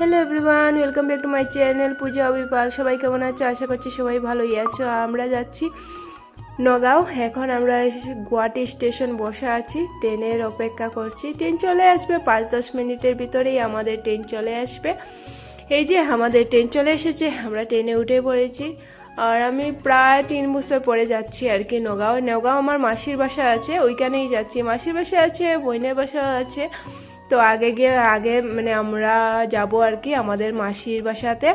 Hello everyone, welcome back to my channel Puja Abipal. সবাই কেমন আছো? আশা করছি সবাই ভালোই আছো। আমরা যাচ্ছি নগাঁও। এখন আমরা গুয়াহাটি স্টেশন বসে আছি, ট্রেনের অপেক্ষা করছি। ট্রেন চলে আসবে 5-10 মিনিটের ভিতরেই আমাদের ট্রেন চলে আসবে। এই যে আমাদের ট্রেন চলে এসেছে, আমরা ট্রেনে উঠে পড়েছি। আর আমি প্রায় 3 বছর পরে যাচ্ছি আর কি নগাঁও। নগাঁও আমার মাসির বাসা আছে, ওইখানেই যাচ্ছি। মাসির বাসা আছে, বোনের বাসা আছে। তো আগে মানে আমরা যাব আর কি আমাদের মাসির বাসাতে,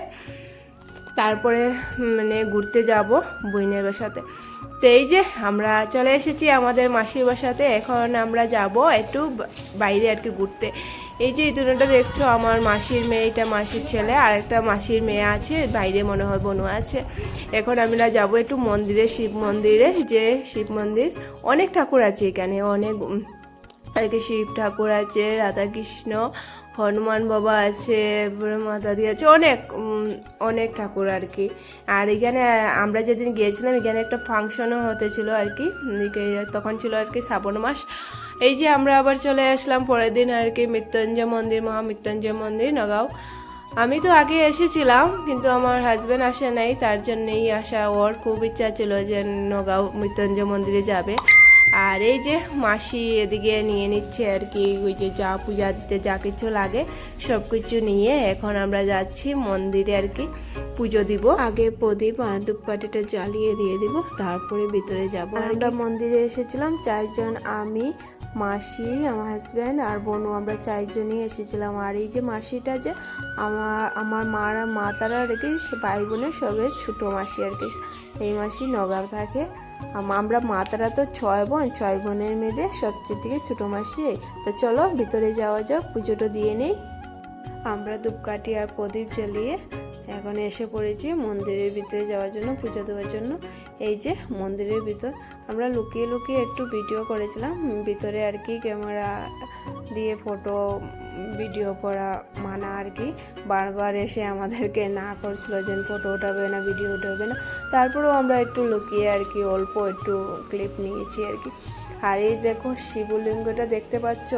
তারপরে মানে ঘুরতে যাব বোনের বাসাতে। তো এই যে আমরা চলে এসেছি আমাদের মাসির বাসাতে। এখন আমরা যাব একটু বাইরে আর কি ঘুরতে। এই যে এই দুটোটা দেখছো, আমার মাসির মেয়ে, এটা মাসির ছেলে, আর একটা মাসির মেয়ে আছে বাইরে, মনে হয় বোনও আছে। এখন আমরা যাব একটু মন্দিরে, শিব মন্দিরে। যে শিব মন্দির, অনেক ঠাকুর আছে এখানে, অনেক আর কি শিব ঠাকুর আছে, রাধাকৃষ্ণ, হনুমান বাবা আছে, মাতা দি আছে, অনেক অনেক ঠাকুর আর কি। আর এখানে আমরা যেদিন গিয়েছিলাম এখানে একটা ফাংশনও হতেছিল আর কি, তখন ছিল আর কি শ্রাবণ মাস। এই যে আমরা আবার চলে আসলাম পরের দিন আর কি মৃত্যুঞ্জয় মন্দির, মহামৃত্যুঞ্জয় মন্দির নগাঁও। আমি তো আগে এসেছিলাম কিন্তু আমার হাজব্যান্ড আসে নাই, তার জন্যই আসা। ওর খুব ইচ্ছা ছিল যে নগাঁও মৃত্যুঞ্জয় মন্দিরে যাবে। আর এই যে মাসি এদিকে নিয়ে নিচ্ছে আর কি, ওই যে যা পূজা দিতে যা কিছু লাগে সব কিছু নিয়ে এখন আমরা যাচ্ছি মন্দিরে আর কি পুজো দিব। আগে প্রদীপ আর ধূপকাঠিটা জ্বালিয়ে দিয়ে দিব, তারপরে ভিতরে যাব। আমরা মন্দিরে এসেছিলাম 4 জন, আমি, মাসি, আমার হাজব্যান্ড আর বোনু, আমরা 4 জনই এসেছিলাম। আর এই যে মাসিটা যে আমার মা তারা আর কি ভাই বোনের সবে ছোটো মাসি আর কি। এই মাসি নগাঁও থাকে। আমরা মা তারা তো 6 বোন, 6 বোনের মেয়েদের সবচেয়ে থেকে ছোটো মাসি। তো চলো ভিতরে যাওয়া যাক, পুজোটা দিয়ে নেই। আমরা ধূপকাঠি আর প্রদীপ জ্বালিয়ে এখন এসে পড়েছি মন্দিরের ভিতরে যাওয়ার জন্য, পুজো দেওয়ার জন্য। এই যে মন্দিরের ভিতর আমরা লুকিয়ে লুকিয়ে একটু ভিডিও করেছিলাম ভিতরে আর কি, ক্যামেরা দিয়ে ফটো ভিডিও করা মানা আর কি। বারবার এসে আমাদেরকে না করছিল যে ফটো উঠাবে না, ভিডিও উঠাবে না। তারপরেও আমরা একটু লুকিয়ে আর কি অল্প একটু ক্লিপ নিয়েছি আর কি। আর এই দেখো শিবলিঙ্গটা দেখতে পাচ্ছ,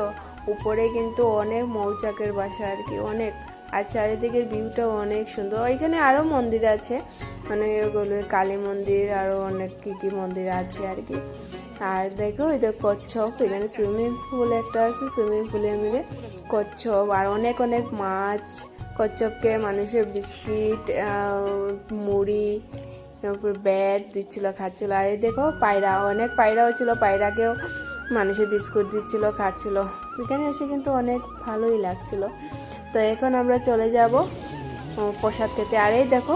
উপরে কিন্তু অনেক মৌচাকের বাসা আর কি, অনেক। আর চারিদিকের ভিউটাও অনেক সুন্দর। এখানে আরও মন্দির আছে, অনেকগুলো কালী মন্দির, আরও অনেক কী মন্দির আছে আর কি। আর দেখো এই যে কচ্ছপ, এখানে সুইমিং পুল একটা আছে, সুইমিং পুলের মিলে কচ্ছপ আর অনেক অনেক মাছ। কচ্ছপকে মানুষের বিস্কিট, মুড়ি, তারপর ব্যাট দিচ্ছিল, খাচ্ছিল। আর এই দেখো পায়রা, অনেক পায়রাও ছিল, পায়রাকেও মানুষের বিস্কুট দিচ্ছিল, খাচ্ছিল। এখানে এসে কিন্তু অনেক ভালোই লাগছিল। তো এখন আমরা চলে যাব প্রসাদ খেতে। আর এই দেখো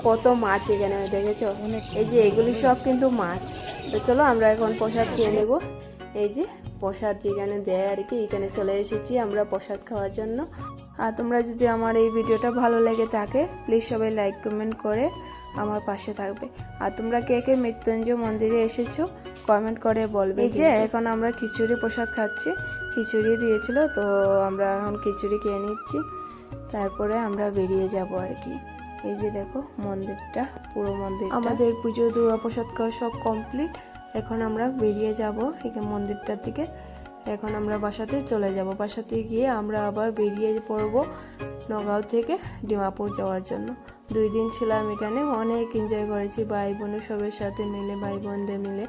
কত মাছ এখানে, দেখেছো? এই যে এগুলি সব কিন্তু মাছ। তো চলো আমরা এখন প্রসাদ খেয়ে নেব। এই যে প্রসাদ যেখানে দেয় আর কি, এখানে চলে এসেছি আমরা প্রসাদ খাওয়ার জন্য। আর তোমরা যদি আমার এই ভিডিওটা ভালো লেগে থাকে প্লিজ সবাই লাইক কমেন্ট করে আমার পাশে থাকবে। আর তোমরা কে কে মৃত্যুঞ্জয় মন্দিরে এসেছো কমেন্ট করে বলবে। এই যে এখন আমরা খিচুড়ি প্রসাদ খাচ্ছি, খিচুড়ি দিয়েছিল, তো আমরা এখন খিচুড়ি খেয়ে নিচ্ছি, তারপরে আমরা বেরিয়ে যাব আর কি। এই যে দেখো মন্দিরটা, পুরো মন্দির। আমাদের পুজো দেওয়া প্রসাদ খাওয়া সব কমপ্লিট। এখন আমরা বেরিয়ে যাব এখানে মন্দিরটার দিকে। এখন আমরা বাসাতে চলে যাব। বাসাতে গিয়ে আমরা আবার বেরিয়ে পড়ব নগাঁও থেকে ডিমাপুর যাওয়ার জন্য। 2 দিন ছিলাম এখানে, অনেক এনজয় করেছি ভাই বোনের সবের সাথে মিলে, ভাই বোনদের মিলে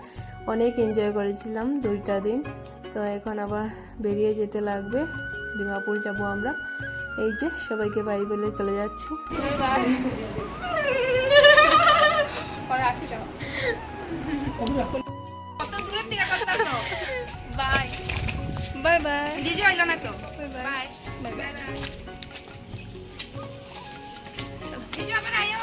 অনেক এনজয় করেছিলাম 2টা দিন। তো এখন আবার বেরিয়ে যেতে লাগবে, ডিমাপুর যাব আমরা। এই যে সবাইকে বাই বলে চলে যাচ্ছি। Bye bye bye. জিজু আইলো না তো, বাই বাই বাই। জিজু আবার আইও।